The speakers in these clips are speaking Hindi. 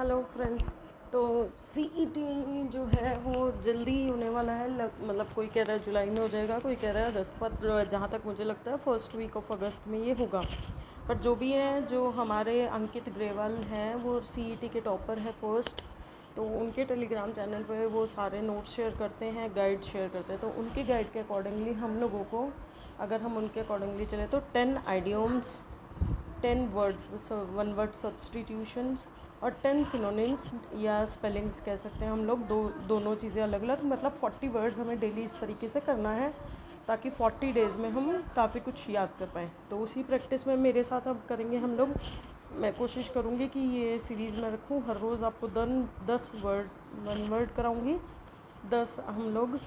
Hello friends. तो सीईटी जो है वो जल्दी ही होने वाला है। मतलब कोई कह रहा है जुलाई में हो जाएगा, कोई कह रहा है अगस्त, पर जहाँ तक मुझे लगता है फर्स्ट वीक ऑफ अगस्त में ये होगा। पर जो भी है, जो हमारे अंकित ग्रेवाल हैं वो सीईटी के टॉपर है फर्स्ट। तो उनके टेलीग्राम चैनल पर वो सारे नोट्स शेयर करते हैं, गाइड शेयर करते हैं। तो उनके गाइड के अकॉर्डिंगली हम लोगों को, अगर हम उनके अकॉर्डिंगली चले तो 10 आइडियोम्स, 10 वन वर्ड सब्सटीट्यूशंस और 10 सिनोनिम्स या स्पेलिंग्स कह सकते हैं हम लोग। दोनों चीज़ें अलग अलग, मतलब 40 वर्ड्स हमें डेली इस तरीके से करना है ताकि 40 डेज़ में हम काफ़ी कुछ याद कर पाएँ। तो उसी प्रैक्टिस में मेरे साथ अब करेंगे हम लोग। मैं कोशिश करूँगी कि ये सीरीज़ में रखूँ, हर रोज़ आपको 10 वन वर्ड कराऊँगी, 10 हम लोग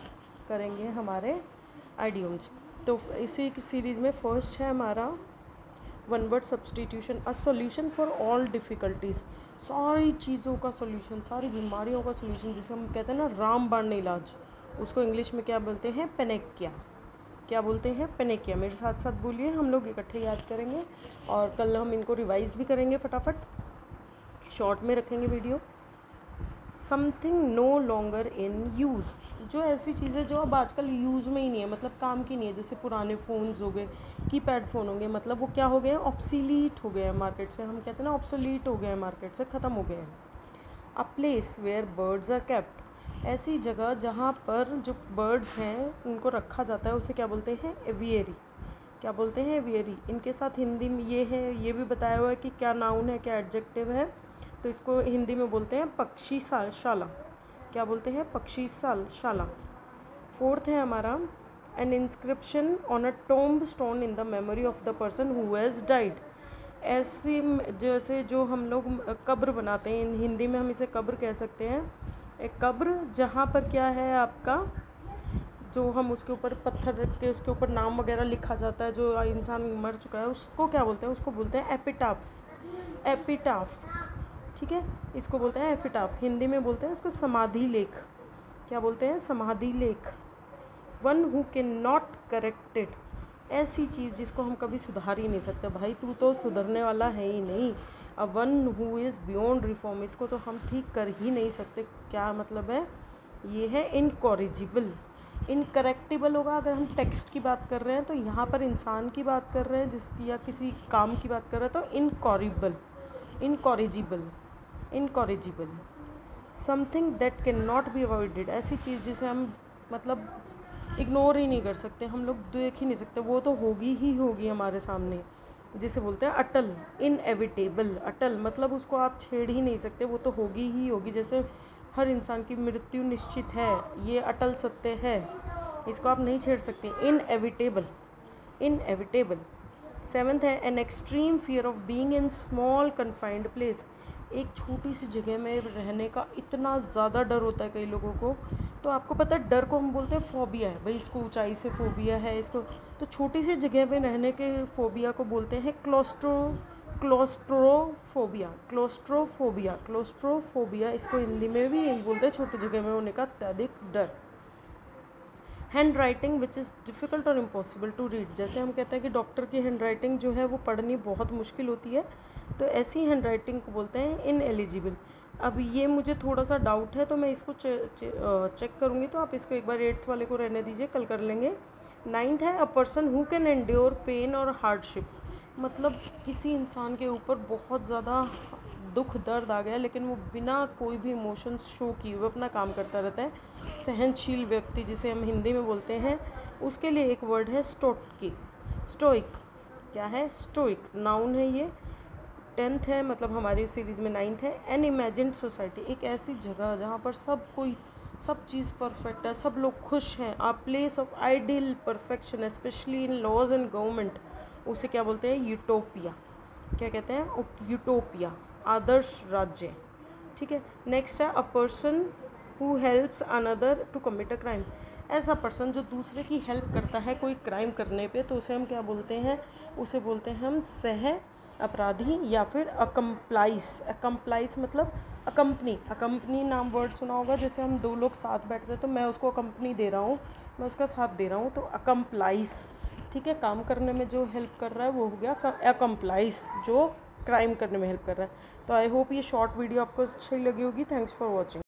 करेंगे हमारे आइडियम्स। तो इसी सीरीज़ में फर्स्ट है हमारा one word substitution, a solution for all difficulties. सारी चीज़ों का सॉल्यूशन, सारी बीमारियों का सॉल्यूशन, जिसे हम कहते हैं ना रामबाण इलाज, उसको इंग्लिश में क्या बोलते हैं? पेनेकिया। क्या बोलते हैं? पेनेकिया। मेरे साथ साथ बोलिए, हम लोग इकट्ठे याद करेंगे और कल हम इनको रिवाइज़ भी करेंगे फटाफट, शॉर्ट में रखेंगे video. Something no longer in use, जो ऐसी चीज़ें जो अब आजकल यूज़ में ही नहीं है, मतलब काम की नहीं है। जैसे पुराने फ़ोन्स हो गए, कीपैड फ़ोन हो गए, मतलब वो क्या हो गए हैं? ऑब्सोलीट हो गए हैं मार्केट से। हम कहते हैं ना ऑब्सोलीट हो गए हैं, मार्केट से ख़त्म हो गए हैं। A place where birds are kept, ऐसी जगह जहाँ पर जो बर्ड्स हैं उनको रखा जाता है, उसे क्या बोलते हैं? एवियरी। क्या बोलते हैं? एवियरी। इनके साथ हिंदी में ये है, ये भी बताया हुआ है कि क्या नाउन है, क्या एडजेक्टिव है। तो इसको हिंदी में बोलते हैं पक्षी शाला। क्या बोलते हैं? पक्षी शाला। फोर्थ है हमारा N inscription on a tomb stone in the memory of the person who has died. ऐसी जैसे जो हम लोग कब्र बनाते हैं, हिंदी में हम इसे कब्र कह सकते हैं। एक कब्र जहाँ पर क्या है आपका, जो हम उसके ऊपर पत्थर रख के उसके ऊपर नाम वगैरह लिखा जाता है, जो इंसान मर चुका है, उसको क्या बोलते हैं? उसको बोलते हैं एपिटाफ। एपिटाफ, ठीक है, इसको बोलते हैं एपिटाफ। हिंदी में बोलते हैं इसको समाधि लेख। क्या बोलते हैं? समाधि लेख। One who can not corrected, ऐसी चीज़ जिसको हम कभी सुधार ही नहीं सकते। भाई तू तो सुधरने वाला है ही नहीं। A one who is beyond reform, इसको तो हम ठीक कर ही नहीं सकते। क्या मतलब है? ये है इनकॉरिजिबल। इनकरेक्टिबल होगा अगर हम टेक्स्ट की बात कर रहे हैं, तो यहाँ पर इंसान की बात कर रहे हैं जिसकी, या किसी काम की बात कर रहे हैं, तो incorrigible, incorrigible, incorrigible. Something that can not be avoided, ऐसी चीज़ जिसे हम मतलब इग्नोर ही नहीं कर सकते, हम लोग देख ही नहीं सकते, वो तो होगी ही होगी हमारे सामने, जिसे बोलते हैं अटल। इनएविटेबल, अटल मतलब उसको आप छेड़ ही नहीं सकते, वो तो होगी ही होगी। जैसे हर इंसान की मृत्यु निश्चित है, ये अटल सत्य है, इसको आप नहीं छेड़ सकते। Inevitable, inevitable. सेवन्थ है an extreme fear of being in small confined place, एक छोटी सी जगह में रहने का इतना ज़्यादा डर होता है कई लोगों को। तो आपको पता है, डर को हम बोलते हैं फोबिया है। भाई इसको ऊंचाई से फोबिया है, इसको तो छोटी सी जगह में रहने के फोबिया को बोलते हैं क्लोस्ट्रोफोबिया। क्लोस्ट्रोफोबिया, क्लोस्ट्रोफोबिया, इसको हिंदी में भी यही बोलते हैं, छोटी जगह में होने का अत्यधिक डर। Hand writing which is difficult और इम्पॉसिबल टू रीड, जैसे हम कहते हैं कि डॉक्टर की हैंड राइटिंग जो है वो पढ़नी बहुत मुश्किल होती है, तो ऐसी हैंड राइटिंग को बोलते हैं इनएलिजिबल। अब ये मुझे थोड़ा सा डाउट है, तो मैं इसको चेक करूँगी, तो आप इसको एक बार 8th वाले को रहने दीजिए, कल कर लेंगे। 9th है a person who can endure pain और हार्डशिप, मतलब किसी इंसान के ऊपर बहुत ज़्यादा दुख दर्द आ गया, लेकिन वो बिना कोई भी इमोशंस शो किए हुए अपना काम करता रहता है। सहनशील व्यक्ति, जिसे हम हिंदी में बोलते हैं, उसके लिए एक वर्ड है स्टोइक। क्या है? स्टोइक, नाउन है ये। 10th है, मतलब हमारी सीरीज़ में 9th है एन इमेजिन्ड सोसाइटी, एक ऐसी जगह जहाँ पर सब चीज़ परफेक्ट है, सब लोग खुश हैं। A place of ideal perfection specially in laws and government, उसे क्या बोलते हैं? यूटोपिया। क्या कहते हैं? यूटोपिया, आदर्श राज्य। ठीक है। नेक्स्ट है a person who helps another to commit a crime, ऐसा पर्सन जो दूसरे की हेल्प करता है कोई क्राइम करने पे, तो उसे हम क्या बोलते हैं? उसे बोलते हैं हम सह अपराधी या फिर अकम्प्लाइस। अकम्प्लाइस मतलब अकम्पनी नाम वर्ड सुना होगा, जैसे हम दो लोग साथ बैठते हैं तो मैं उसको अकम्पनी दे रहा हूँ, मैं उसका साथ दे रहा हूँ, तो अकम्प्लाइस। ठीक है, काम करने में जो हेल्प कर रहा है वो हो गया अकम्प्लाइस, जो क्राइम करने में हेल्प कर रहा है। तो आई होप ये शॉर्ट वीडियो आपको अच्छी लगी होगी। Thanks for watching.